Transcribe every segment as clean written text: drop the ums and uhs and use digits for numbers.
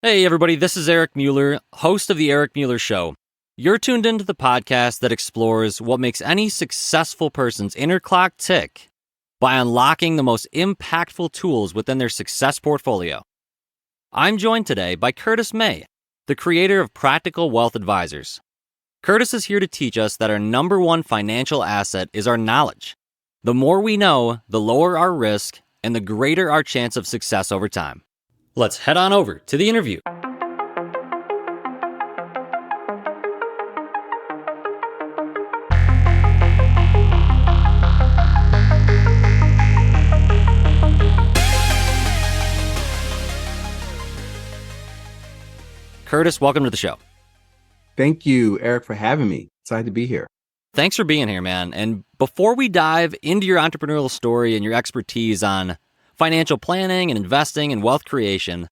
Hey, everybody, this is Eric Mueller, host of The Eric Mueller Show. You're tuned into the podcast that explores what makes any successful person's inner clock tick by unlocking the most impactful tools within their success portfolio. I'm joined today by Curtis May, the creator of Practical Wealth Advisors. Curtis is here to teach us that our number one financial asset is our knowledge. The more we know, the lower our risk and the greater our chance of success over time. Let's head on over to the interview. Curtis, welcome to the show. Thank you, Eric, for having me. Excited to be here. Thanks for being here, man. And before we dive into your entrepreneurial story and your expertise on financial planning and investing and wealth creation,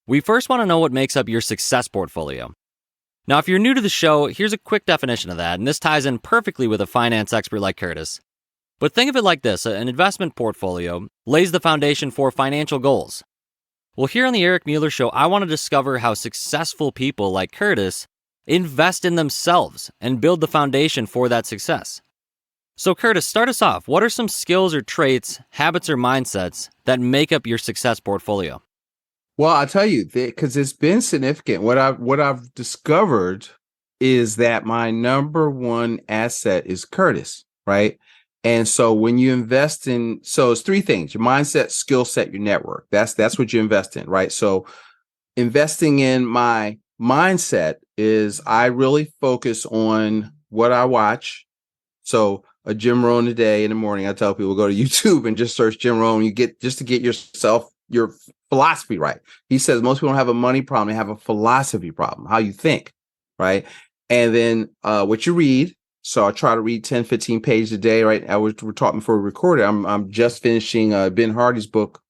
we first want to know what makes up your success portfolio. Now, if you're new to the show, here's a quick definition of that, and this ties in perfectly with a finance expert like Curtis. But think of it like this: an investment portfolio lays the foundation for financial goals. Well, here on the Eric Mueller Show, I want to discover how successful people like Curtis invest in themselves and build the foundation for that success. So Curtis, start us off. What are some skills or traits, habits or mindsets that make up your success portfolio? Well, I'll tell you, because it's been significant. What I've discovered is that my number one asset is Curtis, right? And so when you invest so it's three things: your mindset, skill set, your network. That's what you invest in, right? So investing in my mindset is I really focus on what I watch. So a Jim Rohn today in the morning, I tell people go to YouTube and just search Jim Rohn. You get just to get yourself your philosophy right. He says most people don't have a money problem; they have a philosophy problem, how you think, right? And then what you read. So I try to read 10, 15 pages a day, right? We're talking before we recorded. I'm just finishing Ben Hardy's book,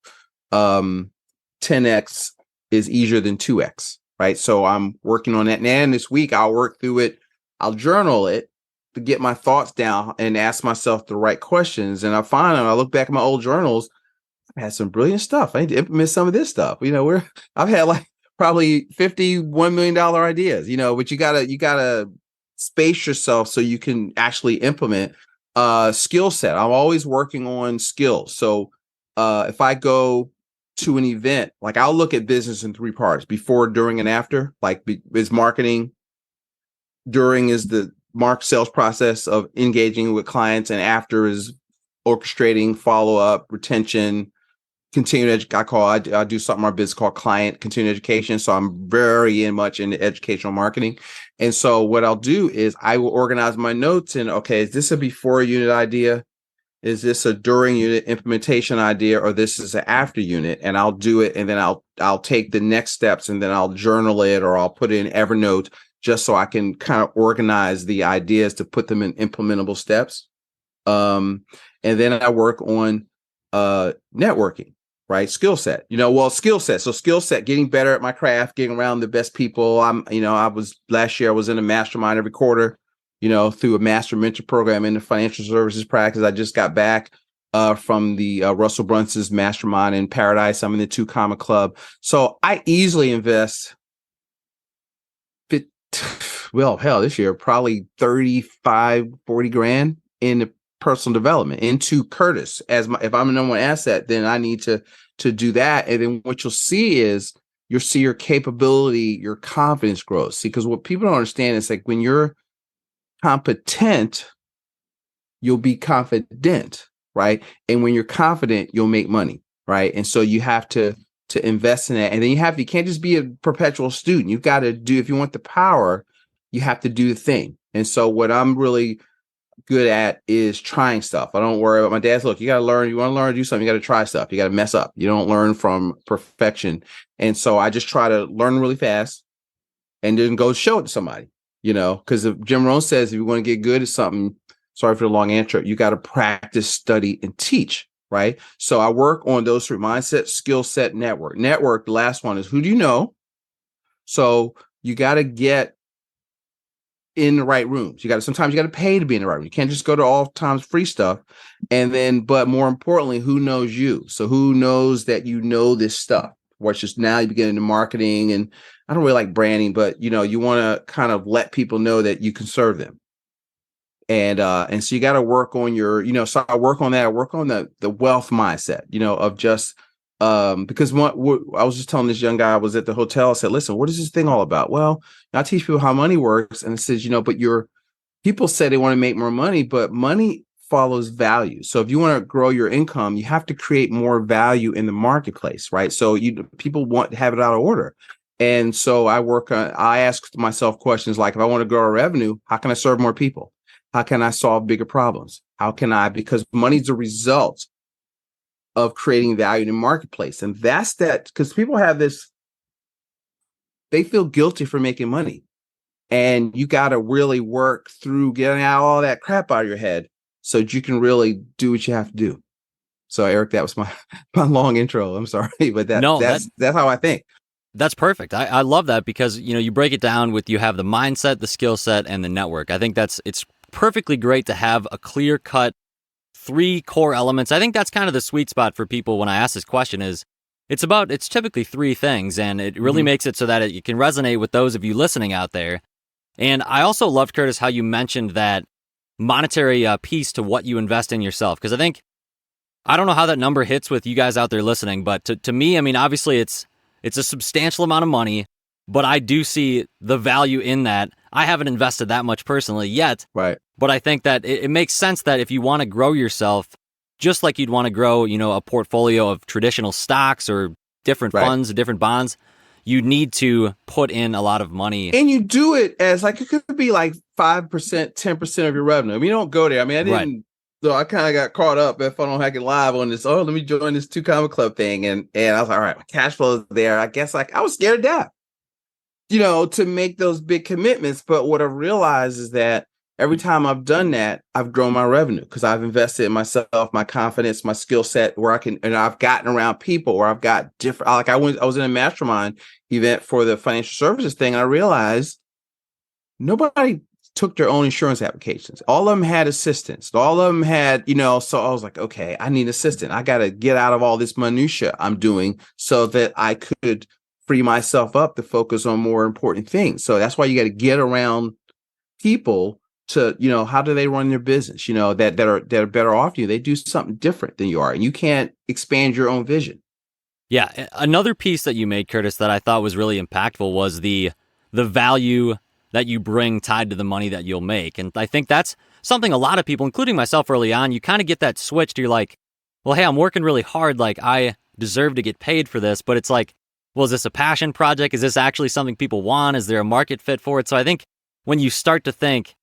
10X is easier than 2X, right? So I'm working on that. And this week I'll work through it. I'll journal it to get my thoughts down and ask myself the right questions. And I find when I look back at my old journals, I've had some brilliant stuff. I need to implement some of this stuff. I've had like probably $51 million ideas, but you gotta space yourself so you can actually implement skill set. I'm always working on skills. So if I go to an event, like I'll look at business in three parts: before, during, and after. Like is marketing, during is the sales process of engaging with clients, and after is orchestrating follow-up, retention, continued education. I do something in our business called client continued education. So I'm very much into educational marketing. And so what I'll do is I will organize my notes and, okay, is this a before unit idea? Is this a during unit implementation idea? Or this is an after unit? And I'll do it. And then I'll take the next steps, and then I'll journal it, or I'll put it in Evernote, just so I can kind of organize the ideas to put them in implementable steps. And then I work on networking, right? Skill set, skill set. So skill set, getting better at my craft, getting around the best people. Last year I was in a mastermind every quarter, through a master mentor program in the financial services practice. I just got back from the Russell Brunson's mastermind in Paradise. I'm in the 2 Comma Club. So I easily invest this year, probably 35, 40 grand in the personal development into Curtis. If I'm the number one asset, then I need to do that. And then what you'll see is your capability, your confidence grows. See, because what people don't understand is like when you're competent, you'll be confident, right? And when you're confident, you'll make money, right? And so you have to invest in that. And then you can't just be a perpetual student. You've got to do, if you want the power, you have to do the thing. And so what I'm really good at is trying stuff. I don't worry about my dad's. Look, you got to learn. You want to learn to do something, you got to try stuff. You got to mess up. You don't learn from perfection. And so I just try to learn really fast and then go show it to somebody, because if Jim Rohn says, if you want to get good at something, sorry for the long answer, you got to practice, study, and teach, right? So I work on those three: mindset, skill set, network. Network, the last one is who do you know? So you got to get in the right rooms. Sometimes you got to pay to be in the right room. You can't just go to all times free stuff. And then, but more importantly, who knows you? So who knows that you know this stuff, where it's just now you get into marketing, and I don't really like branding, but you want to kind of let people know that you can serve them. And so you got to work on your, so I work on that. I work on the wealth mindset, of just, because I was just telling this young guy, I was at the hotel, I said, listen, what is this thing all about? Well, I teach people how money works. And it says, but people say they want to make more money, but money follows value. So if you want to grow your income, you have to create more value in the marketplace, right? So people want to have it out of order. And so I ask myself questions like, if I want to grow our revenue, how can I serve more people? How can I solve bigger problems? Because money's a result of creating value in the marketplace. And that's because people have they feel guilty for making money. And you got to really work through getting out all that crap out of your head so that you can really do what you have to do. So Eric, that was my long intro. I'm sorry, but that's how I think. That's perfect. I love that because, you break it down with, you have the mindset, the skill set, and the network. I think it's perfectly great to have a clear cut 3 core elements. I think that's kind of the sweet spot for people when I ask this question is it's typically 3 things, and it really makes it so that it can resonate with those of you listening out there. And I also loved, Curtis, how you mentioned that monetary piece to what you invest in yourself. Because I don't know how that number hits with you guys out there listening, but to me, I mean, obviously it's a substantial amount of money, but I do see the value in that. I haven't invested that much personally yet, right? But I think that it makes sense that if you want to grow yourself, just like you'd want to grow, a portfolio of traditional stocks or different funds, different bonds, you need to put in a lot of money. And you do it as it could be like 5%, 10% of your revenue. I mean, you don't go there. I mean, I didn't. So I kind of got caught up if I don't hack it live on this. Oh, let me join this 2 Comma Club thing. And I was like, all right, my cash flow is there. I guess I was scared to death, to make those big commitments. But what I realized is that every time I've done that, I've grown my revenue because I've invested in myself, my confidence, my skill set, and I've gotten around people where I've got different, I was in a mastermind event for the financial services thing. And I realized nobody took their own insurance applications. All of them had assistants. All of them had, so I was like, okay, I need an assistant. I got to get out of all this minutia I'm doing so that I could free myself up to focus on more important things. So that's why you got to get around people to, how do they run their business, that are better off you. They do something different than you are, and you can't expand your own vision. Yeah. Another piece that you made, Curtis, that I thought was really impactful was the value that you bring tied to the money that you'll make. And I think that's something a lot of people, including myself early on, you kind of get that switch to, you're like, well, hey, I'm working really hard. Like, I deserve to get paid for this. But it's like, well, is this a passion project? Is this actually something people want? Is there a market fit for it? So I think when you start to think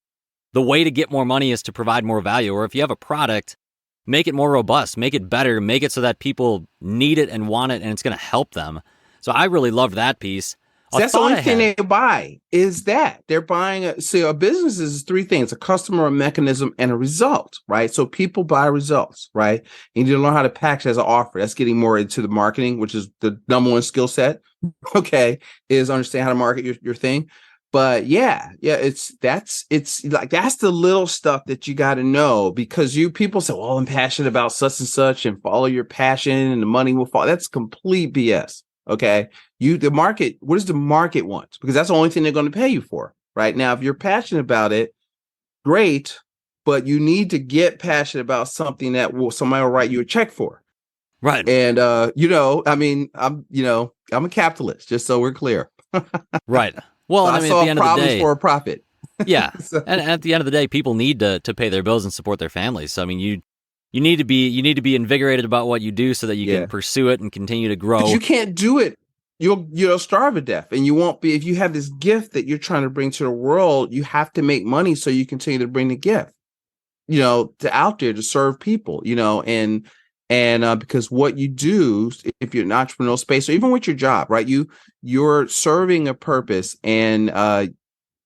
the way to get more money is to provide more value, or if you have a product, make it more robust, make it better, make it so that people need it and want it, and it's going to help them. So I really loved that piece. So that's the only thing they buy is that they're buying a business is 3 things: a customer, a mechanism, and a result, right? So people buy results, right? You need to learn how to package as an offer. That's getting more into the marketing, which is the number 1 skill set. Okay, is understand how to market your thing. But it's like that's the little stuff that you got to know, because people say, well, I'm passionate about such and such, and follow your passion and the money will follow. That's complete BS. Okay. The market, what does the market want? Because that's the only thing they're going to pay you for right now. If you're passionate about it, great, but you need to get passionate about something that somebody will write you a check for. Right. And, I mean, I'm a capitalist, just so we're clear. Right. Well, so I mean, solve at the end problems of the day, for a profit. Yeah. And at the end of the day, people need to pay their bills and support their families. So, I mean, you need to be invigorated about what you do so that you can pursue it and continue to grow. You can't do it. You'll starve to death, and you won't be. If you have this gift that you're trying to bring to the world, you have to make money so you continue to bring the gift, to out there to serve people, and because what you do, if you're in an entrepreneurial space, or even with your job, right, you're serving a purpose, and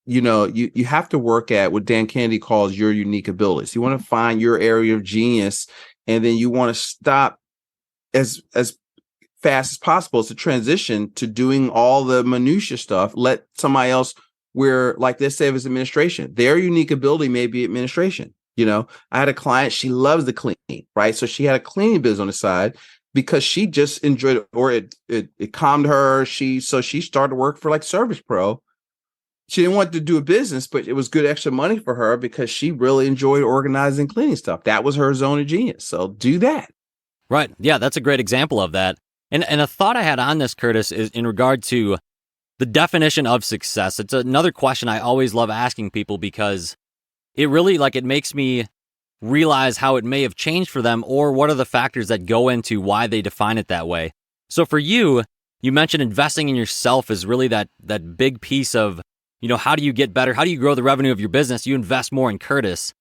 you have to work at what Dan Kennedy calls your unique abilities. You want to find your area of genius, and then you want to stop as fast as possible to transition to doing all the minutia stuff. Let somebody else, where, like, let's say it was administration, their unique ability may be administration. I had a client, she loves to clean, right? So she had a cleaning business on the side. because she just enjoyed it, or it calmed her. So she started to work for like Service Pro. She didn't want to do a business, but it was good extra money for her because she really enjoyed organizing, cleaning stuff. That was her zone of genius. So do that. Right. Yeah, that's a great example of that. And a thought I had on this, Curtis, is in regard to the definition of success. It's another question I always love asking people because it really, like, it makes me realize how it may have changed for them, or what are the factors that go into why they define it that way. So for you, you mentioned investing in yourself is really that big piece of, how do you get better? How do you grow the revenue of your business? You invest more in Curtis.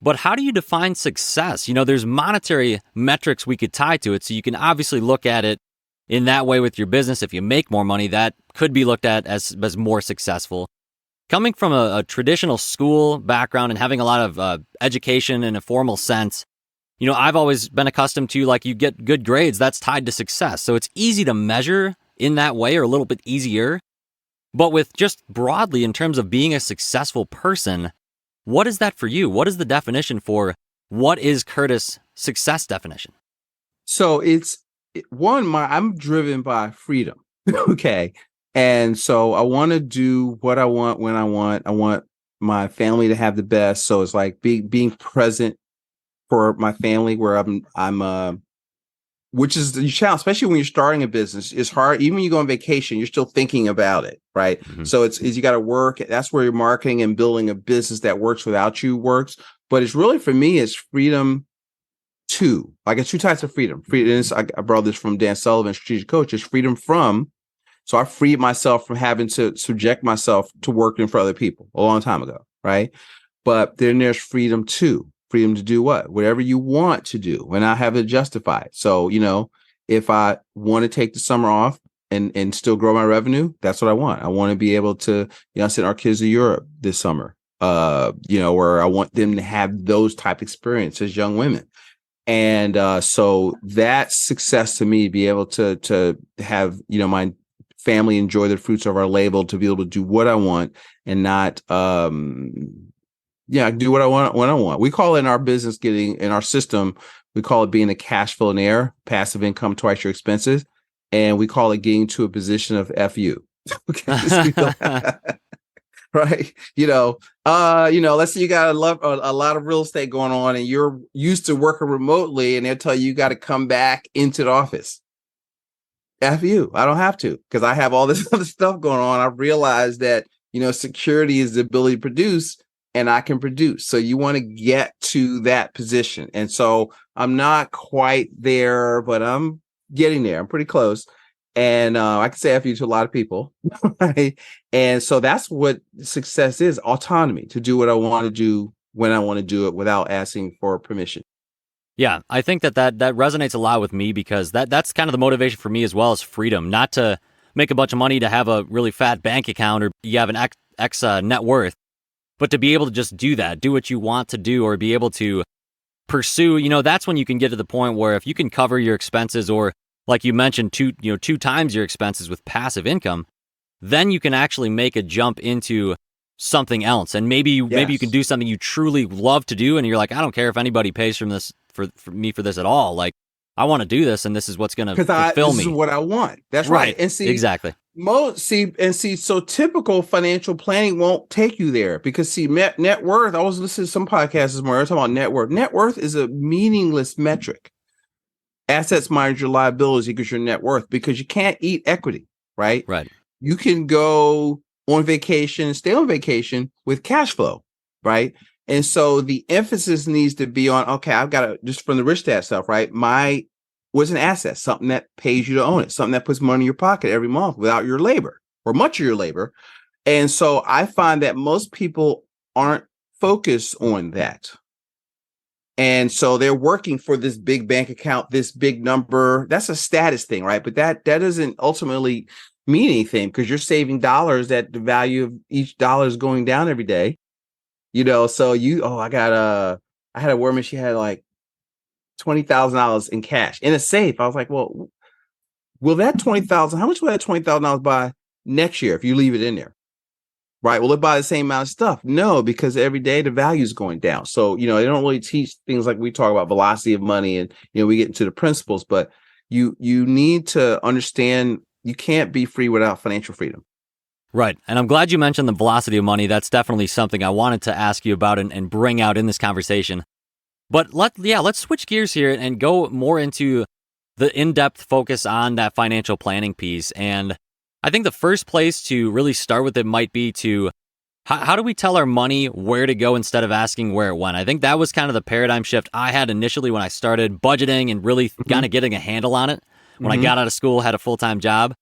But how do you define success? There's monetary metrics we could tie to it. So you can obviously look at it in that way with your business. If you make more money, that could be looked at as more successful. Coming from a traditional school background and having a lot of education in a formal sense, I've always been accustomed to, like, you get good grades, that's tied to success. So it's easy to measure in that way, or a little bit easier. But with just broadly in terms of being a successful person, what is that for you? What is the definition for what is Curtis' success definition? So I'm driven by freedom. Okay. And so I want to do what I want when I want. I want my family to have the best. So it's like being present for my family, where I'm which is the challenge, especially when you're starting a business. It's hard. Even when you go on vacation, you're still thinking about it, right? Mm-hmm. So it's you got to work. That's where your marketing and building a business that works without you works. But it's really, for me, it's freedom too. Like, it's two types of freedom. I brought this from Dan Sullivan, strategic coach. It's freedom from. So I freed myself from having to subject myself to working for other people a long time ago, right? But then there's freedom too. Freedom to do what? Whatever you want to do, and I have it justified. So, if I want to take the summer off and still grow my revenue, that's what I want. I want to be able to, send our kids to Europe this summer, where I want them to have those type experiences as young women. And so that's success to me, be able to have, my family enjoy the fruits of our labor, to be able to do what I want and not, do what I want when I want. We call it in our business, in our system, we call it being a cash flow nair, passive income twice your expenses. And we call it getting to a position of FU. Right. Let's say you got a lot of real estate going on and you're used to working remotely, and they'll tell you got to come back into the office. FU. I don't have to, because I have all this other stuff going on. I realized that, security is the ability to produce, and I can produce. So you want to get to that position. And so I'm not quite there, but I'm getting there. I'm pretty close. And I can say FU to a lot of people. Right? And so that's what success is: autonomy, to do what I want to do when I want to do it without asking for permission. Yeah, I think that resonates a lot with me, because that's kind of the motivation for me as well, as freedom, not to make a bunch of money to have a really fat bank account, or you have an X net worth, but to be able to just do what you want to do, or be able to pursue, that's when you can get to the point where if you can cover your expenses, or like you mentioned, two times your expenses with passive income, then you can actually make a jump into something else. And maybe you can do something you truly love to do, and you're like, I don't care if anybody pays for me for this at all. Like, I want to do this, and this is what's going to fulfill me. This is what I want. That's right. And see, exactly. So typical financial planning won't take you there, because net worth. I was listening to some podcasts this morning. I was talking about net worth. Net worth is a meaningless metric. Assets minus your liabilities equals your net worth, because you can't eat equity, right? Right. You can go on vacation and stay on vacation with cash flow, right? And so the emphasis needs to be on, okay, I've got to, just from the rich dad stuff, right? What's an asset? Something that pays you to own it, something that puts money in your pocket every month without your labor, or much of your labor. And so I find that most people aren't focused on that. And so they're working for this big bank account, this big number. That's a status thing, right? But that doesn't ultimately mean anything, because you're saving dollars, that the value of each dollar is going down every day. So I had a woman, she had like $20,000 in cash in a safe. I was like, well, will that $20,000, how much will that $20,000 buy next year if you leave it in there? Right. Will it buy the same amount of stuff? No, because every day the value is going down. So, they don't really teach things like we talk about velocity of money, and, we get into the principles, but You need to understand you can't be free without financial freedom. Right. And I'm glad you mentioned the velocity of money. That's definitely something I wanted to ask you about and bring out in this conversation. But let's switch gears here and go more into the in-depth focus on that financial planning piece. And I think the first place to really start with it might be to how do we tell our money where to go instead of asking where it went? I think that was kind of the paradigm shift I had initially when I started budgeting and really kind of getting a handle on it. When I got out of school, had a full-time job.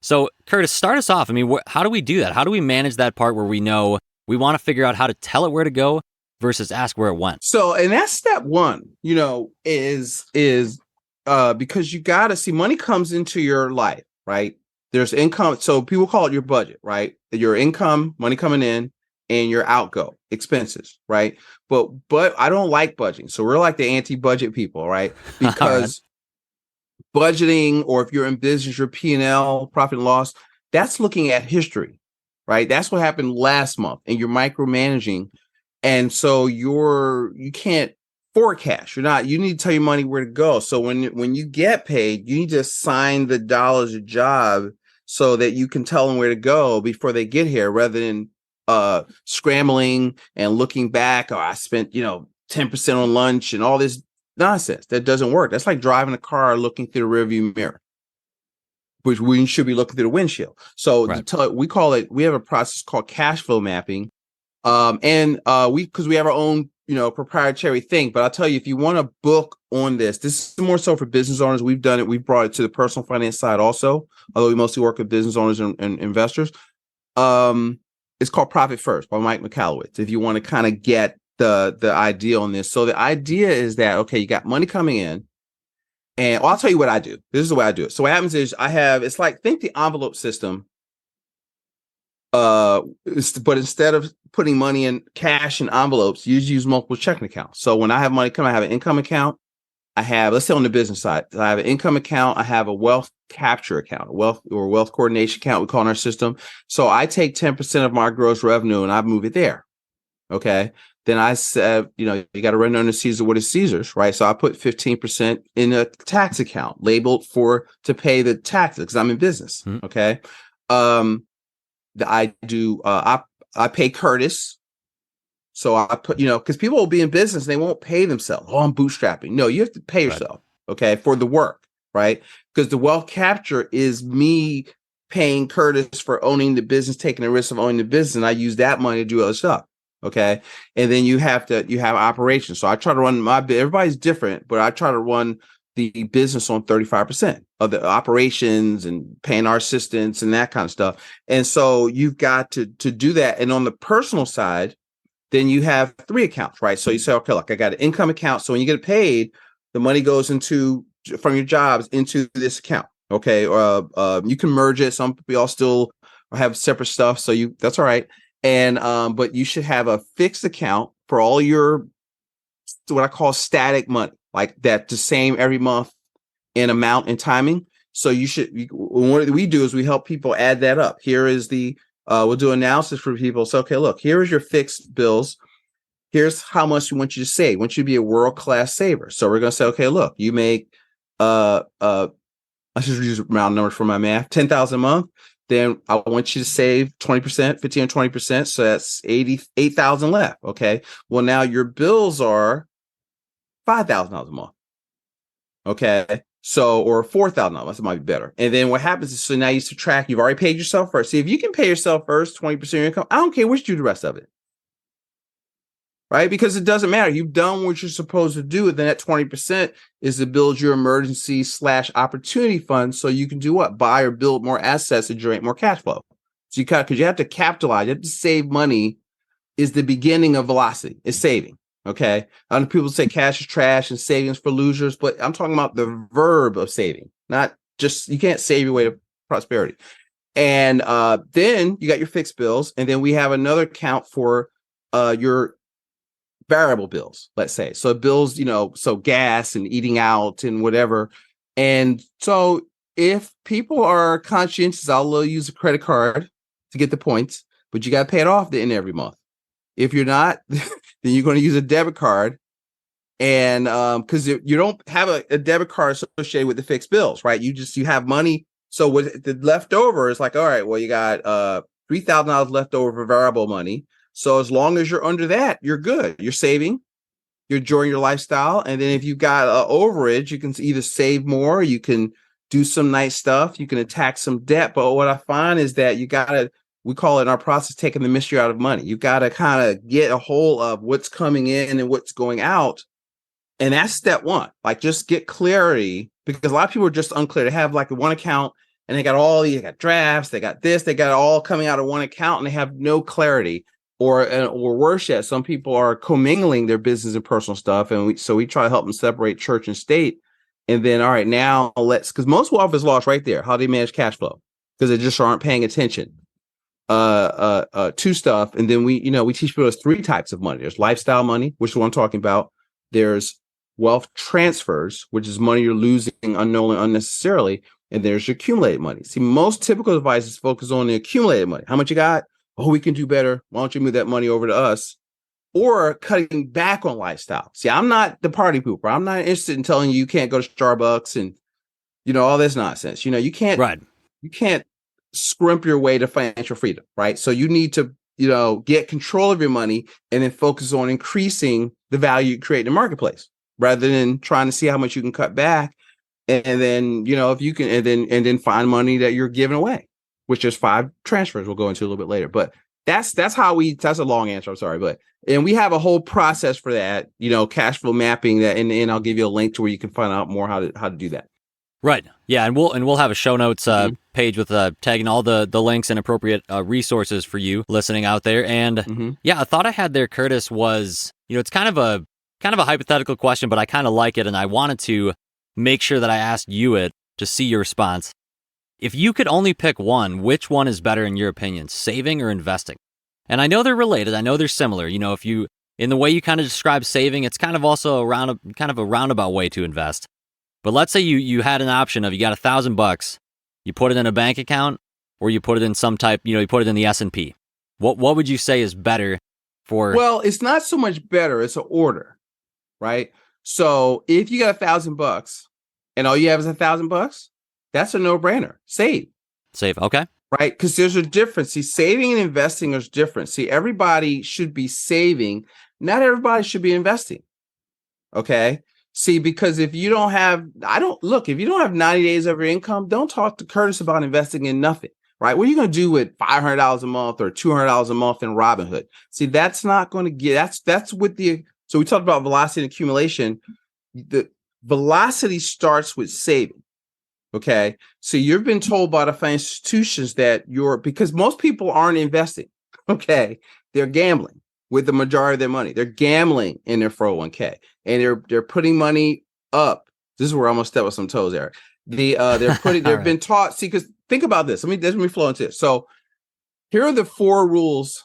So, Curtis, start us off. I mean, how do we do that? How do we manage that part where we know we want to figure out how to tell it where to go versus ask where it went? So, and that's step one, is because you got to see money comes into your life, right? There's income. So people call it your budget, right? Your income, money coming in, and your outgo expenses, right? But I don't like budgeting. So we're like the anti-budget people, right? Because budgeting, or if you're in business, your P&L, profit and loss, that's looking at history, right? That's what happened last month, and you're micromanaging. And so you can't forecast. You need to tell your money where to go. So when you get paid, you need to assign the dollars a job so that you can tell them where to go before they get here, rather than scrambling and looking back. Oh, I spent 10% on lunch and all this nonsense. That doesn't work. That's like driving a car looking through the rearview mirror, which we should be looking through the windshield. So we have a process called cashflow mapping. Because we have our own, proprietary thing. But I'll tell you, if you want to book on this is more so for business owners. We've done it. We've brought it to the personal finance side also, although we mostly work with business owners and investors. It's called Profit First by Mike McAllowitz. If you want to kind of get the idea on this. So the idea is that, okay, you got money coming in, and I'll tell you what I do. This is the way I do it. So what happens is think the envelope system. But instead of putting money in cash and envelopes, you use multiple checking accounts. So when I have money coming, I have an income account. Let's say on the business side, I have an income account. I have a wealth capture account, a wealth coordination account, we call in our system. So I take 10% of my gross revenue and I move it there. Okay. Then I said, you got to run under Caesar what is Caesar's, right? So I put 15% in a tax account labeled to pay the taxes because I'm in business. Okay. I pay Curtis. So I put, because people will be in business and they won't pay themselves. Oh, I'm bootstrapping. No, you have to pay yourself, okay, for the work, right? Because the wealth capture is me paying Curtis for owning the business, taking the risk of owning the business, and I use that money to do other stuff, okay? And then you have operations. So I try to run everybody's different, but I try to run the business on 35% of the operations and paying our assistants and that kind of stuff. And so you've got to do that. And on the personal side, then you have 3 accounts, right? So you say, okay, look, I got an income account. So when you get paid, the money goes from your jobs into this account. Okay. You can merge it. Some people all still have separate stuff. So that's all right. And, but you should have a fixed account for all your, what I call static money, like that, the same every month in amount and timing. So what we do is we help people add that up. Here is we'll do analysis for people. So, okay, look, here is your fixed bills. Here's how much we want you to save. We want you to be a world-class saver. So we're going to say, okay, look, you make, I should use round numbers for my math, 10,000 a month. Then I want you to save 20%, 15 or 20%. So that's 88,000 left. Okay. Well, now your bills are $5,000 a month. Okay. So, or $4,000, that might be better. And then what happens is, so now you subtract, you've already paid yourself first. See, if you can pay yourself first, 20% of your income, I don't care what you do the rest of it. Right? Because it doesn't matter. You've done what you're supposed to do. And then that 20% is to build your emergency / opportunity fund. So you can do what? Buy or build more assets and generate more cash flow. So because you have to capitalize, you have to save money is the beginning of velocity. It's saving. Okay. I know people say cash is trash and savings for losers, but I'm talking about the verb of saving, not just, you can't save your way to prosperity. And then you got your fixed bills. And then we have another account for your variable bills, let's say. So bills, so gas and eating out and whatever. And so if people are conscientious, I'll use a credit card to get the points, but you got to pay it off the end every month. If you're not, then you're going to use a debit card And because you don't have a debit card associated with the fixed bills, right? You have money. So what the leftover is like, all right, well, you got $3,000 left over for variable money. So as long as you're under that, you're good. You're saving, you're enjoying your lifestyle. And then if you've got overage, you can either save more, you can do some nice stuff, you can attack some debt. But what I find is that we call it in our process taking the mystery out of money. You got to kind of get a hold of what's coming in and what's going out. And that's step one. Like, just get clarity, because a lot of people are just unclear. They have like one account and they got drafts, they got this, they got it all coming out of one account, and they have no clarity. Or worse yet, some people are commingling their business and personal stuff. And we try to help them separate church and state. And then, all right, now because most wealth is lost right there. How do they manage cash flow? Because they just aren't paying attention to stuff. And then we teach people there's three types of money. There's lifestyle money, which is what I'm talking about. There's wealth transfers, which is money you're losing unknowingly, unnecessarily. And there's your accumulated money. See, most typical advice is focused on the accumulated money. How much you got? Oh, we can do better. Why don't you move that money over to us? Or cutting back on lifestyle. See, I'm not the party pooper. I'm not interested in telling you can't go to Starbucks and, all this nonsense. You can't scrimp your way to financial freedom, right? So you need to, get control of your money and then focus on increasing the value you create in the marketplace, rather than trying to see how much you can cut back. And then, if you can, and then find money that you're giving away, which is 5 transfers we'll go into a little bit later. But that's a long answer. I'm sorry. And we have a whole process for that, cash flow mapping that, and I'll give you a link to where you can find out more how to do that. Right. Yeah. And we'll have a show notes page with tagging all the links and appropriate resources for you listening out there. And yeah, a thought I had there, Curtis, was, it's kind of a hypothetical question, but I kind of like it. And I wanted to make sure that I asked you it to see your response. If you could only pick one, which one is better in your opinion, saving or investing? And I know they're related. I know they're similar. If you, in the way you kind of describe saving, it's kind of also a roundabout way to invest. But let's say you had an option of, you got $1,000, you put it in a bank account, or you put it in some type, you put it in the S&P. What would you say is better for? Well, it's not so much better. It's an order, right? So if you got $1,000 and all you have is $1,000, that's a no-brainer. Save. Okay. Right? Because there's a difference. See, saving and investing is different. See, everybody should be saving. Not everybody should be investing. Okay? See, because if you don't have 90 days of your income, don't talk to Curtis about investing in nothing. Right? What are you going to do with $500 a month or $200 a month in Robinhood? See, that's not going to get, that's with so we talked about velocity and accumulation. The velocity starts with saving. Okay. So you've been told by the financial institutions that because most people aren't investing. Okay. They're gambling with the majority of their money. They're gambling in their 401k, and they're putting money up. This is where I'm gonna step on some toes, Eric. They've Right. been taught. See, because think about this. Let me flow into it. So here are the 4 rules.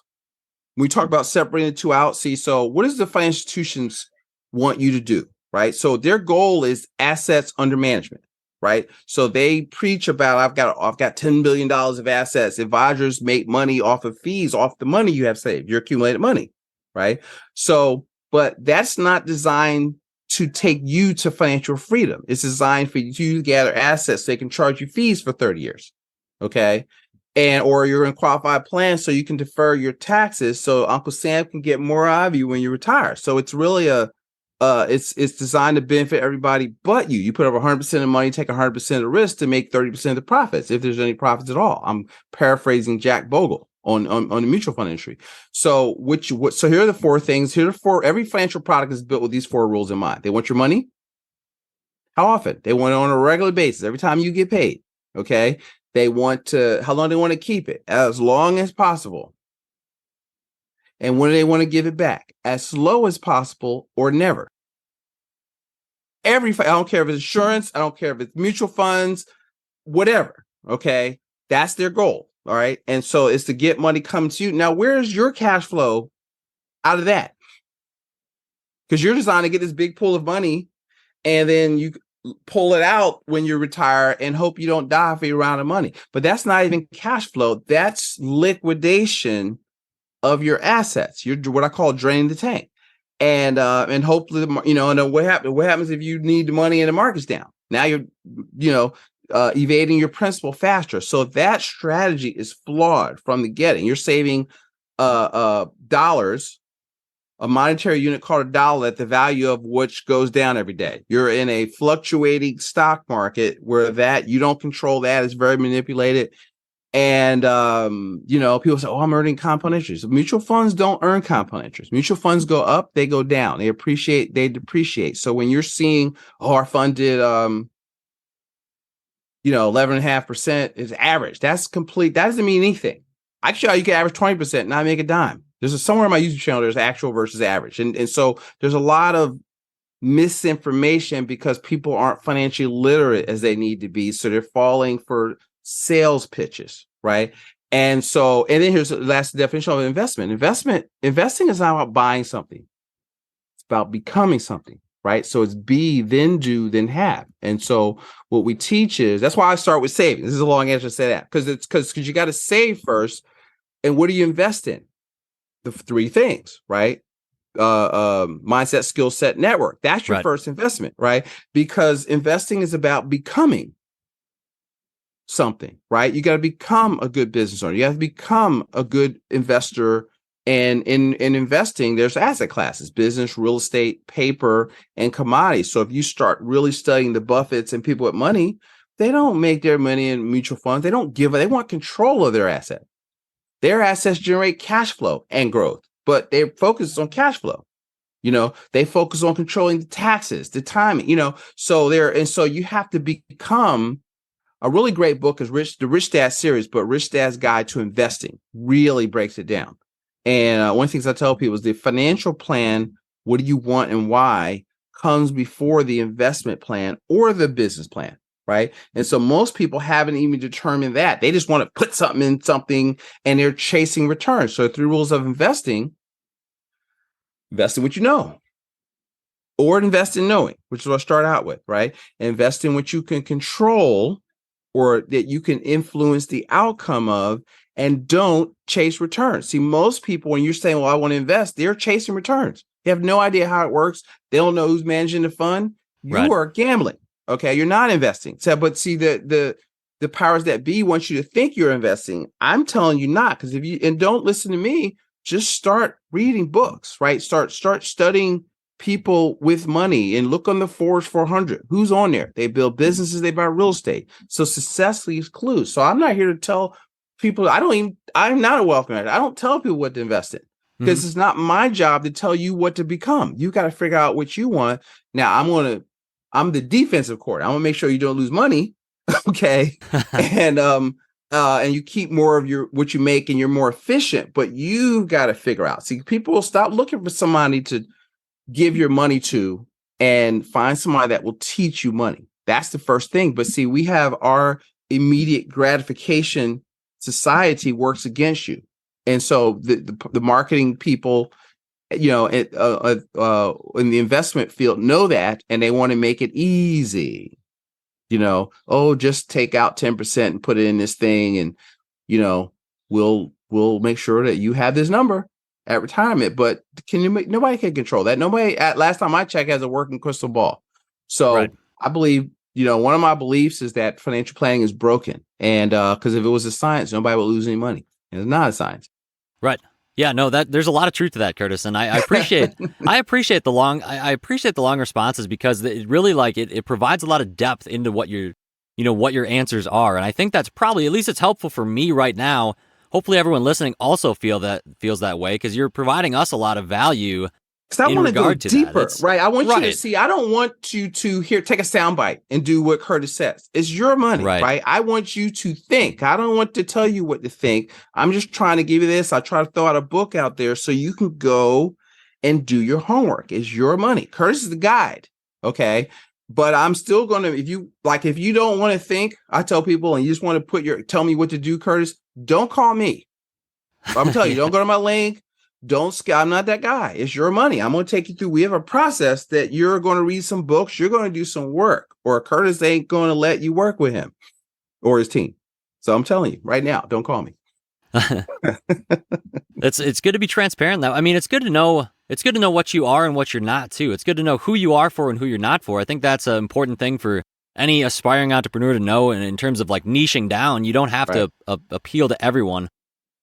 We talk about separating the two out. See, so what does the financial institutions want you to do? Right. So their goal is assets under management. Right. So they preach about, I've got $10 billion of assets. Advisors make money off of fees, off the money you have saved, your accumulated money. Right. So, but that's not designed to take you to financial freedom. It's designed for you to gather assets so they can charge you fees for 30 years. Okay. Or you're in qualified plans so you can defer your taxes so Uncle Sam can get more out of you when you retire. So it's really it's designed to benefit everybody but you. You put up 100% of money, take 100% of the risk to make 30% of the profits, if there's any profits at all. I'm paraphrasing Jack Bogle on the mutual fund industry. So so here are the 4 things. Here are the 4. Every financial product is built with these 4 rules in mind. They want your money. How often? They want it on a regular basis, every time you get paid. Okay. They want how long they want to keep it? As long as possible. And when do they want to give it back? As slow as possible or never. I don't care if it's insurance, I don't care if it's mutual funds, whatever. Okay. That's their goal. All right. And so it's to get money coming to you. Now, where's your cash flow out of that? Because you're designed to get this big pool of money, and then you pull it out when you retire and hope you don't die for your round of money. But that's not even cash flow. That's liquidation of your assets. You're what I call draining the tank. and hopefully, and then what happens if you need the money and the market's down? Now you're, evading your principal faster. So that strategy is flawed from the getting. You're saving dollars, a monetary unit called a dollar, at the value of which goes down every day. You're in a fluctuating stock market where that you don't control. That is very manipulated. And people say, "Oh, I'm earning compound interest." Mutual funds don't earn compound interest. Mutual funds go up, they go down, they appreciate, they depreciate. So when you're seeing, "Oh, our fund did 11.5% is average," that's complete. That doesn't mean anything. Actually, you can average 20% and not make a dime. Somewhere in my YouTube channel, there's actual versus average. And so there's a lot of misinformation because people aren't financially literate as they need to be. So they're falling for sales pitches, right? And then here's the last definition of investment. Investing is not about buying something. It's about becoming something, right? So it's be, then do, then have. And so what we teach is, that's why I start with saving. This is a long answer to say that, because you got to save first. And what do you invest in? The three things, right? Mindset, skill set, network. That's your first investment, right? Because investing is about becoming something, right? You got to become a good business owner. You have to become a good investor. And in investing, there's asset classes: business, real estate, paper, and commodities. So if you start really studying the Buffetts and people with money, they don't make their money in mutual funds. They don't give it. They want control of their asset. Their assets generate cash flow and growth, but they focus on cash flow. They focus on controlling the taxes, the timing, so you have to become. A really great book is the Rich Dad series, but Rich Dad's Guide to Investing really breaks it down. And one of the things I tell people is the financial plan, what do you want and why, comes before the investment plan or the business plan, right? And so most people haven't even determined that. They just want to put something in something and they're chasing returns. So 3 rules of investing: invest in what you know, or invest in knowing, which is what I start out with, right? Invest in what you can control or that you can influence the outcome of, and don't chase returns. See, most people, when you're saying, "Well, I want to invest," they're chasing returns. They have no idea how it works. They don't know who's managing the fund. You are gambling. Okay, you're not investing. So, but see, the powers that be want you to think you're investing. I'm telling you not, because don't listen to me, just start reading books, right? Start studying people with money and look on the Forbes 400. Who's on there? They build businesses, they buy real estate. So success leaves clues. So I'm not here to tell people, I'm not a wealth manager. I don't tell people what to invest in, because it's not my job to tell you what to become. You got to figure out what you want. Now I'm the defensive court. I'm gonna make sure you don't lose money. Okay. And you keep more of what you make, and you're more efficient, but you've got to figure out. See, people will stop looking for somebody to give your money to and find somebody that will teach you money. That's the first thing. But see, we have our immediate gratification society works against you. And so the marketing people, in the investment field know that, and they want to make it easy. Just take out 10% and put it in this thing, and we'll make sure that you have this number at retirement. But nobody can control that. Nobody, at last time I checked, has a working crystal ball. So I believe, one of my beliefs is that financial planning is broken. And because if it was a science, nobody would lose any money. And it's not a science. Right. Yeah, no, there's a lot of truth to that, Curtis. And I appreciate I appreciate the long responses, because it really it provides a lot of depth into what your answers are. And I think that's probably, at least it's helpful for me right now. Hopefully everyone listening also feels that way, because you're providing us a lot of value. Because I want to go deeper, right? I want you to see. I don't want you to take a soundbite and do what Curtis says. It's your money, right? I want you to think. I don't want to tell you what to think. I'm just trying to give you this. I try to throw out a book out there so you can go and do your homework. It's your money. Curtis is the guide, okay? But I'm still going to, if you don't want to think, I tell people, and you just want to tell me what to do, Curtis, don't call me. I'm telling you, don't go to my link. I'm not that guy. It's your money. I'm going to take you through. We have a process that you're going to read some books. You're going to do some work, or Curtis ain't going to let you work with him or his team. So I'm telling you right now, don't call me. It's good to be transparent though. I mean, it's good to know what you are and what you're not too. It's good to know who you are for and who you're not for. I think that's an important thing for any aspiring entrepreneur to know. And in terms of like niching down, you don't have Right. to appeal to everyone.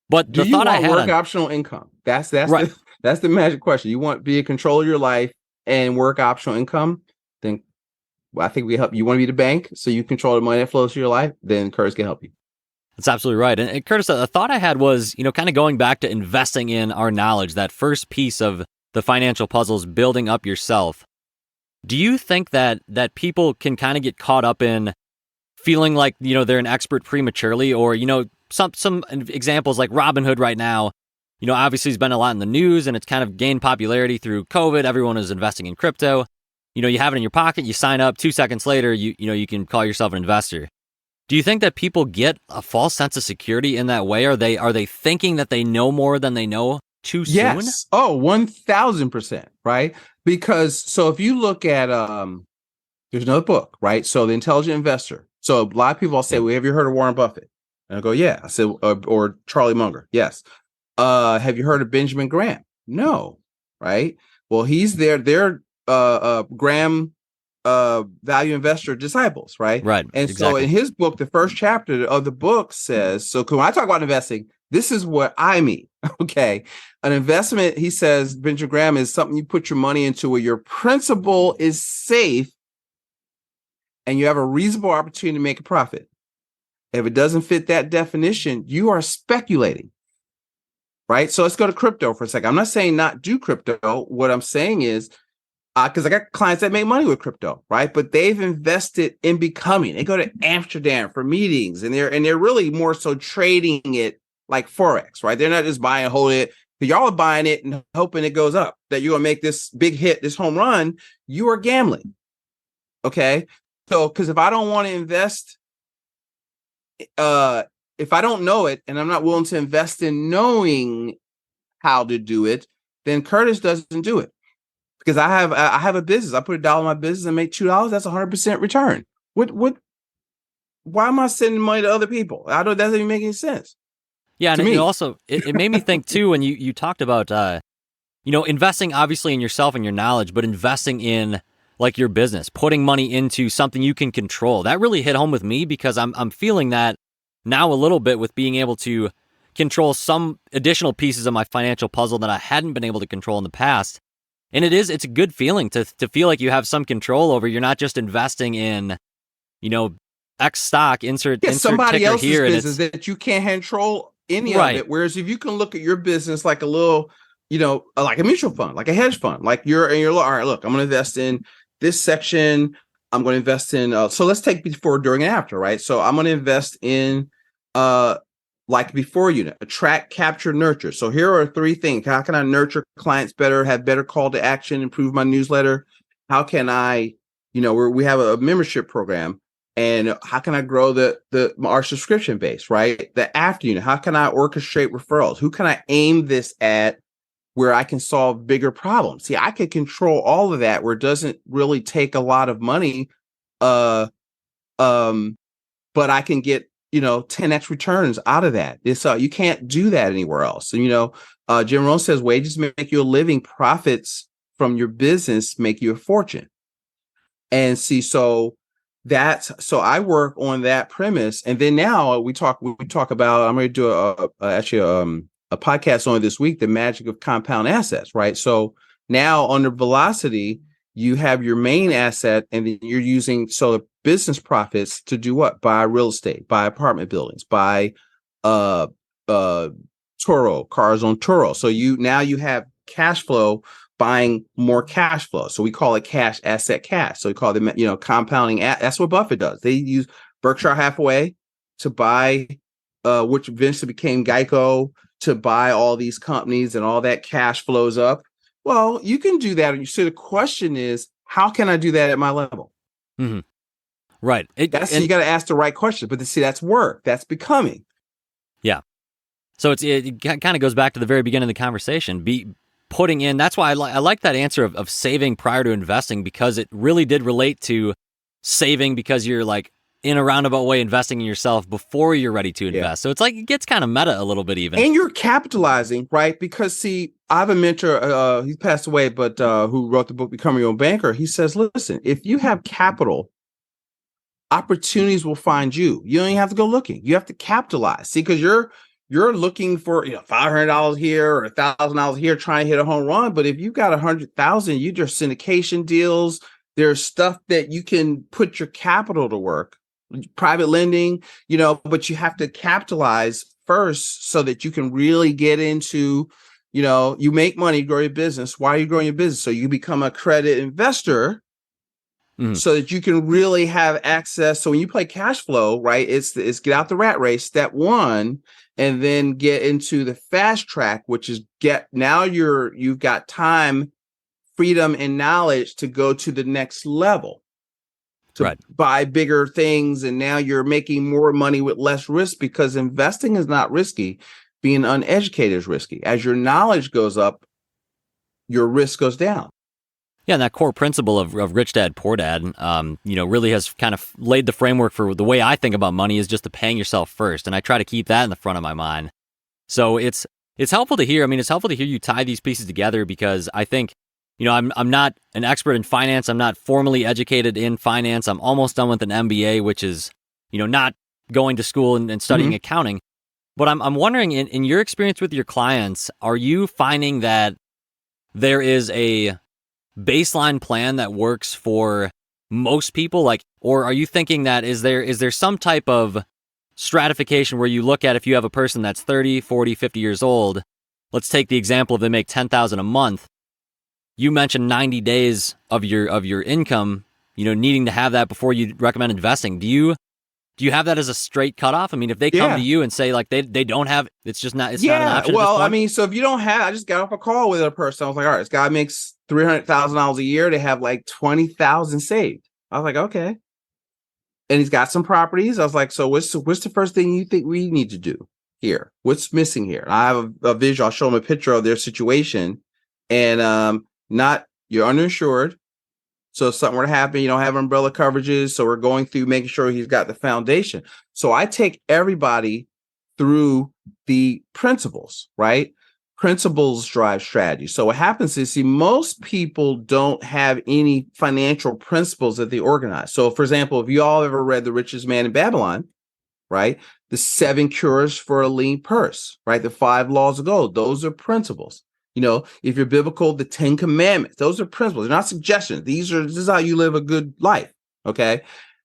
But Do the you thought I want had work on optional income? That's right, that's the magic question. You want to be in control of your life and work optional income? Then I think we help. You want to be the bank, so you control the money that flows through your life. Then Curtis can help you. that's absolutely right. And Curtis, a thought I had was, kind of going back to investing in our knowledge, that first piece of the financial puzzle is building up yourself. Do you think that people can kind of get caught up in feeling like, they're an expert prematurely, or, some examples like Robinhood right now, obviously has been a lot in the news and it's kind of gained popularity through COVID. Everyone is investing in crypto. You have it in your pocket, you sign up, 2 seconds later, you can call yourself an investor. Do you think that people get a false sense of security in that way? Are they thinking that they know more than they know too soon? Yes. Oh, 1000%. Right. Because so if you look at there's another book, right? So The Intelligent Investor. So a lot of people will say, Yeah. well, have you heard of Warren Buffett? And I go, yeah. I said, or Charlie Munger. Yes. Have you heard of Benjamin Graham? No. Right. Well, he's they're Graham value investor disciples, right? Right. And so Exactly. in his book, the first chapter of the book says, so when I talk about investing, this is what I mean. Okay. An investment, he says, Benjamin Graham, is something you put your money into where your principal is safe and you have a reasonable opportunity to make a profit. If it doesn't fit that definition, you are speculating. Right. So let's go to crypto for a second. I'm not saying not do crypto. What I'm saying is, because I got clients that make money with crypto, right? But they've invested in becoming. They go to Amsterdam for meetings, and they're really more so trading it like Forex, right? They're not just buying and holding it. Y'all are buying it and hoping it goes up, that you're gonna make this big hit, this home run. You are gambling. Okay. So because if I don't want to invest, if I don't know it and I'm not willing to invest in knowing how to do it, then Curtis doesn't do it. Because I have a business. I put $1 in my business and make $2. That's 100% return. What? Why am I sending money to other people? That doesn't even make any sense Yeah, and to me. it made me think too when you talked about investing obviously in yourself and your knowledge, but investing in like your business, putting money into something you can control. That really hit home with me because I'm feeling that now a little bit with being able to control some additional pieces of my financial puzzle that I hadn't been able to control in the past. And it's a good feeling to feel like you have some control over. You're not just investing in, X stock, insert Somebody ticker else's here, and business it's that you can't control any of right. it. Whereas if you can look at your business like a little, like a mutual fund, like a hedge fund, like you're all right, look, I'm going to invest in this section. I'm going to invest in, so let's take before, during, and after, right? So I'm going to invest in, like before unit, attract, capture, nurture. So here are 3 things. How can I nurture clients better, have better call to action, improve my newsletter? How can I, we have a membership program, and how can I grow our subscription base, right? The after unit, how can I orchestrate referrals? Who can I aim this at where I can solve bigger problems? See, I can control all of that where it doesn't really take a lot of money, but I can get 10x returns out of that. It's you can't do that anywhere else. And Jim Rohn says wages make you a living, profits from your business make you a fortune. And see, so I work on that premise. And then now we talk about, I'm going to do a podcast on it this week, the magic of compound assets, right? So now under Velocity, you have your main asset, and then you're using the business profits to do what? Buy real estate, buy apartment buildings, buy Turo, cars on Turo. So you have cash flow, buying more cash flow. So we call it cash asset cash. So we call it compounding. That's what Buffett does. They use Berkshire Hathaway to buy, which eventually became Geico, to buy all these companies, and all that cash flows up. Well, you can do that. So the question is, how can I do that at my level? Mm-hmm. Right. You got to ask the right question. But that's work. That's becoming. Yeah. So it kind of goes back to the very beginning of the conversation. Putting in. That's why I like that answer of saving prior to investing, because it really did relate to saving because you're like in a roundabout way investing in yourself before you're ready to invest. Yeah. So it's like it gets kind of meta a little bit even. And you're capitalizing, right? Because see, I have a mentor, he passed away, but who wrote the book Becoming Your Own Banker. He says, listen, if you have capital, opportunities will find you. You don't even have to go looking. You have to capitalize. See, because you're looking for $500 here or $1,000 here trying to hit a home run. But if you've got 100,000, you just syndication deals. There's stuff that you can put your capital to work, private lending, but you have to capitalize first so that you can really get into, you make money, grow your business. Why are you growing your business? So you become a credit investor. Mm-hmm. So that you can really have access. So when you play cash flow, right, it's get out the rat race, step one, and then get into the fast track, which is you've got time, freedom, and knowledge to go to the next level, to buy bigger things. And now you're making more money with less risk, because investing is not risky. Being uneducated is risky. As your knowledge goes up, your risk goes down. Yeah, and that core principle of Rich Dad, Poor Dad, really has kind of laid the framework for the way I think about money is just to paying yourself first. And I try to keep that in the front of my mind. So it's helpful to hear. I mean, it's helpful to hear you tie these pieces together, because I think, I'm not an expert in finance. I'm not formally educated in finance. I'm almost done with an MBA, which is, not going to school and studying mm-hmm. accounting. But I'm wondering, in your experience with your clients, are you finding that there is a baseline plan that works for most people, or are you thinking that is there some type of stratification where you look at, if you have a person that's 30, 40, 50 years old, let's take the example of they make $10,000 a month. You mentioned 90 days of your income, needing to have that before you recommend investing. Do you have that as a straight cutoff? I mean, if they come to you and say they don't have, it's just not, it's not an option. Well, I mean, so if you don't have, I just got off a call with a person. I was like, all right, this guy makes $300,000 a year. They have like 20,000 saved. I was like, okay. And he's got some properties. I was like, so what's the first thing you think we need to do here? What's missing here? And I have a visual. I'll show him a picture of their situation, and you're uninsured. So if something were to happen, you don't have umbrella coverages. So we're going through making sure he's got the foundation. So I take everybody through the principles, right? Principles drive strategy. So what happens is, most people don't have any financial principles that they organize. So for example, if you all ever read The Richest Man in Babylon, right? The 7 cures for a lean purse, right? The 5 laws of gold. Those are principles. If you're biblical, the 10 commandments, those are principles. They're not suggestions. This is how you live a good life. Okay.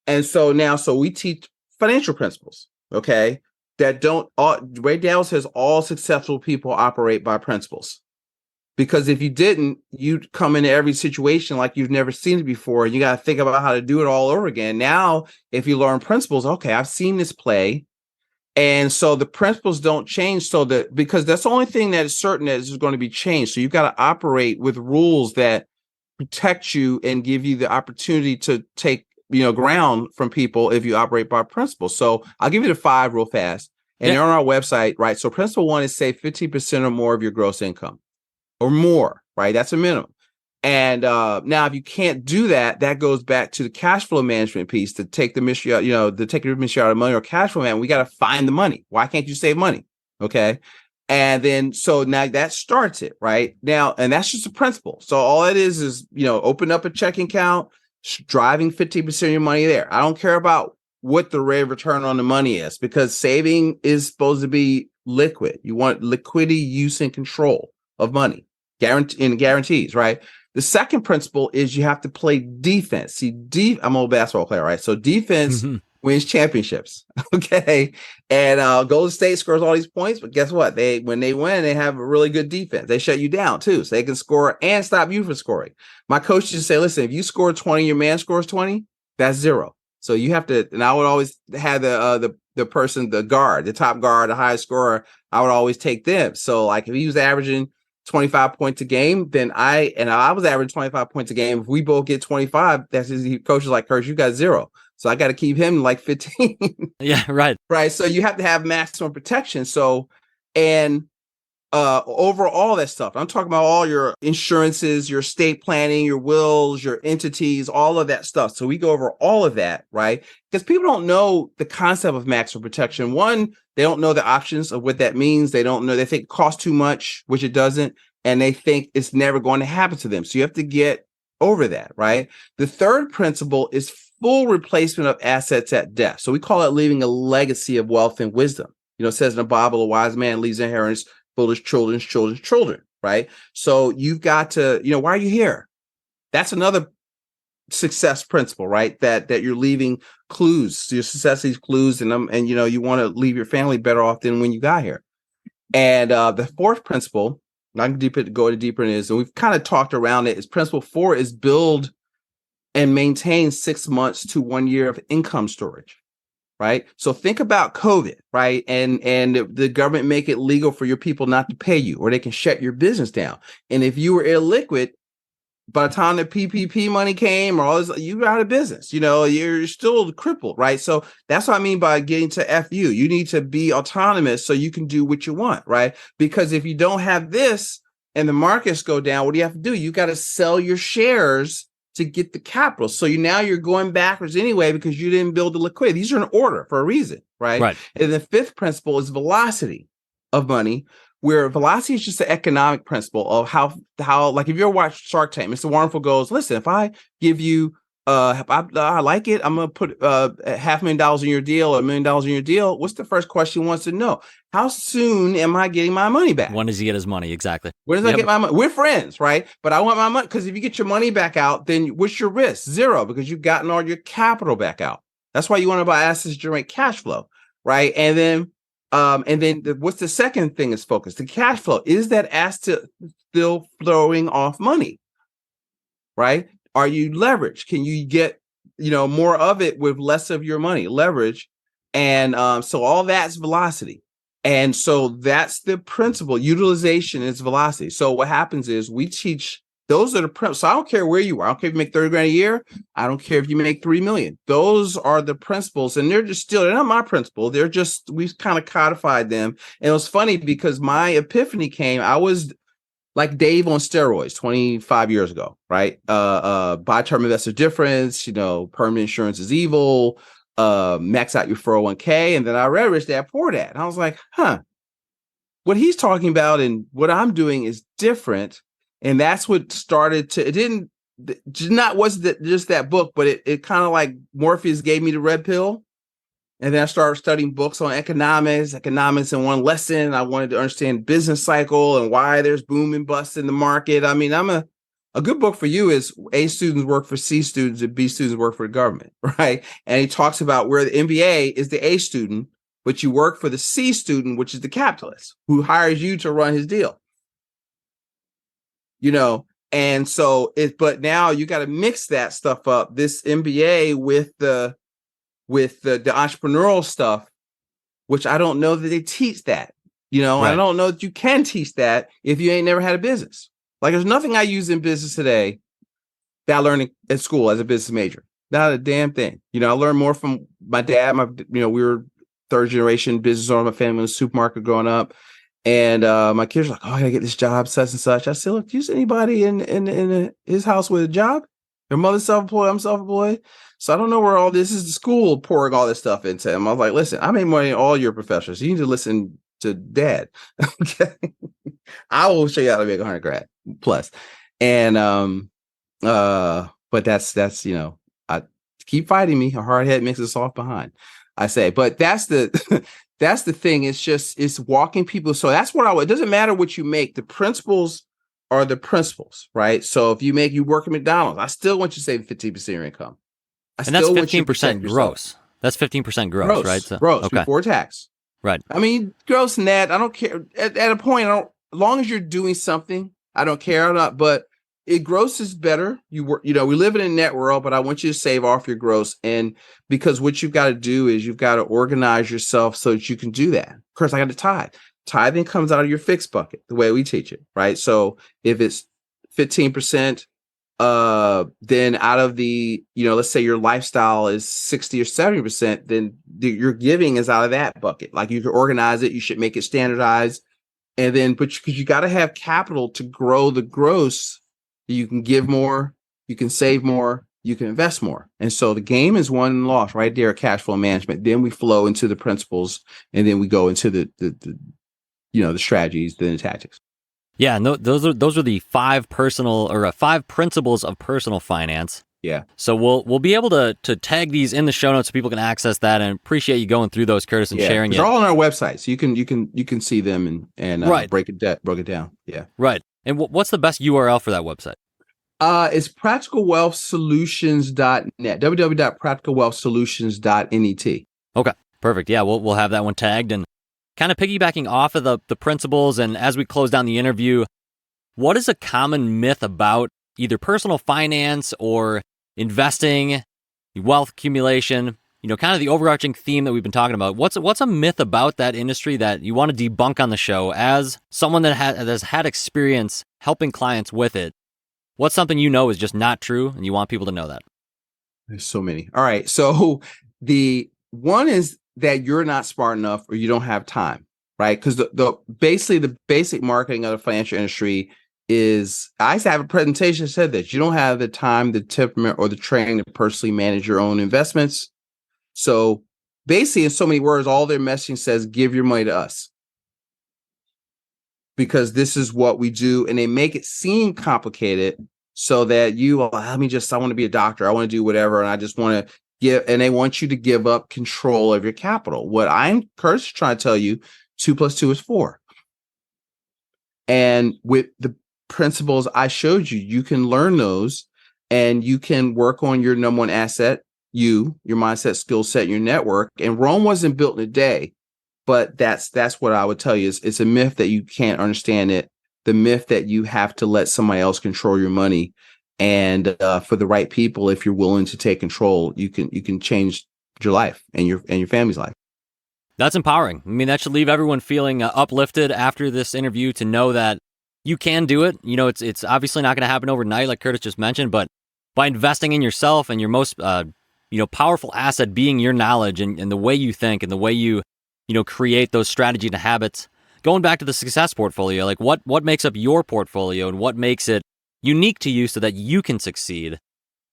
And so we teach financial principles. Okay. That Ray Dalio says all successful people operate by principles, because if you didn't, you'd come into every situation like you've never seen it before. You got to think about how to do it all over again. Now, if you learn principles, okay, I've seen this play. And so the principles don't change, because that's the only thing that is certain that is going to be changed. So you've got to operate with rules that protect you and give you the opportunity to take, ground from people if you operate by principles. So I'll give you the 5 real fast. And they're on our website, right? So principle 1 is save 15% or more of your gross income or more, right? That's a minimum. And now, if you can't do that, that goes back to the cash flow management piece, to take the mystery out, to take the mystery out of money or cash flow management. We got to find the money. Why can't you save money? Okay. And then, so now that starts it right now. And that's just a principle. So all it is, open up a checking account, driving 15% of your money there. I don't care about what the rate of return on the money is, because saving is supposed to be liquid. You want liquidity, use, and control of money, guarantees, right? The second principle is you have to play defense. See, I'm an old basketball player, right? So defense wins championships, okay? And Golden State scores all these points, but guess what? When they win, they have a really good defense. They shut you down too, so they can score and stop you from scoring. My coach used to say, listen, if you score 20, your man scores 20, that's 0. So you have to, and I would always have the person, the guard, the top guard, the highest scorer, I would always take them. So like if he was averaging 25 points a game, then I was averaging 25 points a game. If we both get 25, that's his coach is like, Kurt, you got 0. So I got to keep him like 15. Yeah, right. Right. So you have to have maximum protection. So, and over all that stuff. I'm talking about all your insurances, your estate planning, your wills, your entities, all of that stuff. So we go over all of that, right? Because people don't know the concept of maximum protection. One, they don't know the options of what that means. They don't know. They think it costs too much, which it doesn't, and they think it's never going to happen to them. So you have to get over that, right? The third principle is full replacement of assets at death. So we call it leaving a legacy of wealth and wisdom. It says in the Bible, a wise man leaves inheritance for his children's children's children, right? So you've got to, why are you here? That's another success principle, right? That you're leaving clues. Your success leaves clues, and you want to leave your family better off than when you got here. And the fourth principle, I can go deeper in this, and we've kind of talked around it. Is principle 4 is build and maintain 6 months to 1 year of income storage. Right. So think about COVID, right? And the government make it legal for your people not to pay you, or they can shut your business down. And if you were illiquid, by the time the PPP money came or all this, you were out of business. You're still crippled, right? So that's what I mean by getting to FU. You need to be autonomous so you can do what you want, right? Because if you don't have this and the markets go down, what do you have to do? You got to sell your shares to get the capital. So now you're going backwards anyway because you didn't build the liquidity. These are in order for a reason, right? Right. And the fifth principle is velocity of money, where velocity is just an economic principle of how like if you ever watch Shark Tank, Mr. Wonderful goes, listen, if I give you I like it, I'm gonna put $500,000 in your deal or $1 million in your deal. What's the first question he wants to know? How soon am I getting my money back? When does he get his money? Exactly. When does I get my money? We're friends, right? But I want my money, because if you get your money back out, then what's your risk? Zero, because you've gotten all your capital back out. That's why you want to buy assets to generate cash flow, right? And then what's the second thing is focus? The cash flow. Is that asset still throwing off money, right? Are you leveraged? Can you get more of it with less of your money? Leverage, and so all that's velocity. And so that's the principle. Utilization is velocity. So what happens is we teach, those are the principles. So I don't care where you are. I don't care if you make 30 grand a year. I don't care if you make 3 million. Those are the principles. And they're not my principle. We've kind of codified them. And it was funny because my epiphany came. I was like Dave on steroids 25 years ago, right? Buy term investor difference, permanent insurance is evil. Max out your 401k. And then I read Rich Dad Poor Dad. And I was like, what he's talking about and what I'm doing is different. And that's what started to, wasn't just that book, but it kind of like Morpheus gave me the red pill. And then I started studying books on economics in one lesson. I wanted to understand business cycle and why there's boom and bust in the market. I mean, a good book for you is A students work for C students and B students work for the government, right? And he talks about where the MBA is the A student, but you work for the C student, which is the capitalist who hires you to run his deal. And so but now you got to mix that stuff up, this MBA with the entrepreneurial stuff, which I don't know that they teach that, Right. I don't know that you can teach that if you ain't never had a business. Like there's nothing I use in business today that I learned at school as a business major. Not a damn thing. I learned more from my dad. We were third generation business owner. My family was a supermarket growing up. And my kids were like, oh, I gotta get this job, such and such. I said, look, do you see anybody in his house with a job? Their mother's self-employed, I'm self-employed. So I don't know where all this is. The school pouring all this stuff into him. I was like, listen, I made money in all your professors. You need to listen to dad. Okay. I will show you how to make 100 grand plus. And but that's I keep fighting me. A hard head makes a soft behind, I say. But that's the that's the thing. It's walking people. So that's what it doesn't matter what you make. The principles are the principles, right? So if you work at McDonald's, I still want you to save 15% of your income. And that's 15% gross. That's 15% gross, right? So, gross before tax. Right. I mean, gross net, I don't care. At a point, as long as you're doing something, I don't care. But gross is better. We live in a net world, but I want you to save off your gross. And because what you've got to do is you've got to organize yourself so that you can do that. Of course, I got to tithe. Tithing comes out of your fixed bucket, the way we teach it, right? So if it's 15%, then out of the, let's say your lifestyle is 60 or 70%, then your giving is out of that bucket. Like you can organize it. You should make it standardized. And then, but because you got to have capital to grow the gross, you can give more, you can save more, you can invest more. And so the game is won and lost right there at cash flow management. Then we flow into the principles, and then we go into the strategies, then the tactics. Yeah, and those are the five principles of personal finance. Yeah. So we'll be able to tag these in the show notes so people can access that, and appreciate you going through those, Curtis, and sharing it. They're all on our website, so you can see them and right. broke it down. Yeah. Right. And what's the best URL for that website? It's practicalwealthsolutions.net, www.practicalwealthsolutions.net. Okay, perfect. Yeah, we'll have that one tagged. And kind of piggybacking off of the principles, and as we close down the interview, what is a common myth about either personal finance or investing, wealth accumulation, kind of the overarching theme that we've been talking about? What's a myth about that industry that you want to debunk on the show as someone that has had experience helping clients with it? What's something is just not true, and you want people to know that? There's so many. All right. So the one is that you're not smart enough or you don't have time, right? Because the basic marketing of the financial industry is, I used to have a presentation that said that you don't have the time, the temperament, or the training to personally manage your own investments. So basically, in so many words, all their messaging says, give your money to us, because this is what we do. And they make it seem complicated so that I want to be a doctor. I want to do whatever. And I just want to and they want you to give up control of your capital. What I'm Curtis trying to tell you, 2 + 2 is 4. And with the principles I showed you, you can learn those, and you can work on your number one asset, your mindset, skill set, your network. And Rome wasn't built in a day. But that's what I would tell you is it's a myth that you can't understand it. The myth that you have to let somebody else control your money, and for the right people, if you're willing to take control, you can change your life and your family's life. That's empowering. I mean, that should leave everyone feeling uplifted after this interview to know that you can do it. It's obviously not going to happen overnight, like Curtis just mentioned, but by investing in yourself and your most powerful asset being your knowledge and the way you think and the way you create those strategies and habits. Going back to the success portfolio, like what makes up your portfolio and what makes it unique to you so that you can succeed.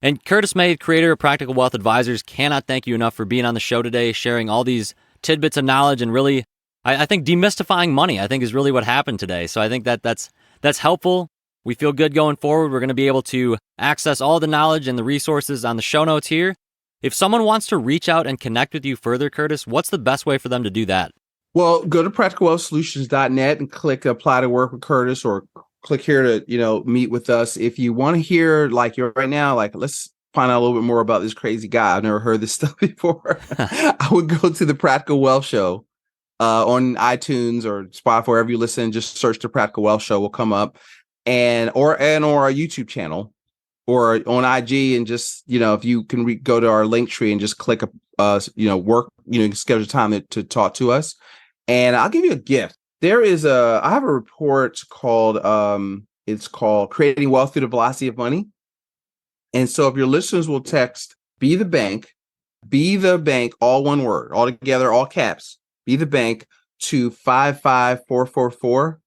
And Curtis May, creator of Practical Wealth Advisors, cannot thank you enough for being on the show today, sharing all these tidbits of knowledge, and really, I think demystifying money, I think, is really what happened today. So I think that's helpful. We feel good going forward. We're going to be able to access all the knowledge and the resources on the show notes here. If someone wants to reach out and connect with you further, Curtis, what's the best way for them to do that? Well, go to practicalwealthsolutions.net and click apply to work with Curtis, or click here to, meet with us. If you want to hear, like you're right now, like, let's find out a little bit more about this crazy guy. I've never heard this stuff before. I would go to the Practical Wealth Show on iTunes or Spotify, wherever you listen. Just search the Practical Wealth Show, will come up, or our YouTube channel, or on IG, and just, if you can go to our link tree and just click work, schedule time to talk to us. And I'll give you a gift. I have a report called, it's called Creating Wealth Through the Velocity of Money. And so if your listeners will text Be the Bank, all one word, all together, all caps, Be the Bank, to 55444.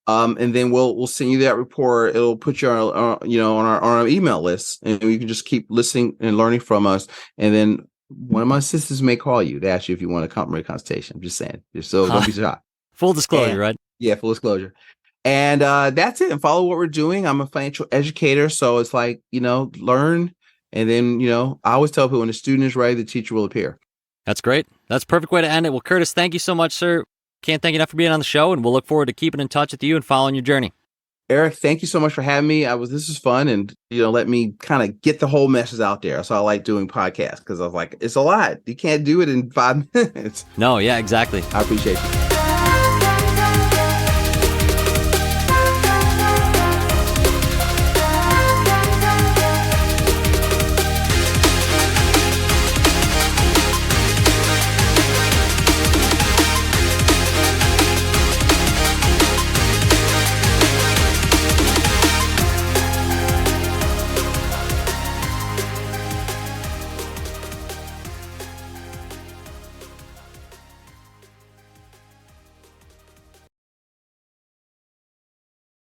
And then we'll send you that report. It'll put you on our email list, and you can just keep listening and learning from us. And then one of my sisters may call you to ask you if you want a complimentary consultation. I'm just saying, so don't be shy. Full disclosure, right? Yeah, full disclosure. And that's it. And follow what we're doing. I'm a financial educator, so it's like, learn, and then I always tell people, when the student is ready, the teacher will appear. That's great. That's a perfect way to end it. Well, Curtis, thank you so much, sir. Can't thank you enough for being on the show, and we'll look forward to keeping in touch with you and following your journey. Eric, thank you so much for having me. This is fun, and let me kind of get the whole message out there. So I like doing podcasts, because I was like, it's a lot. You can't do it in 5 minutes. No, yeah, exactly. I appreciate you.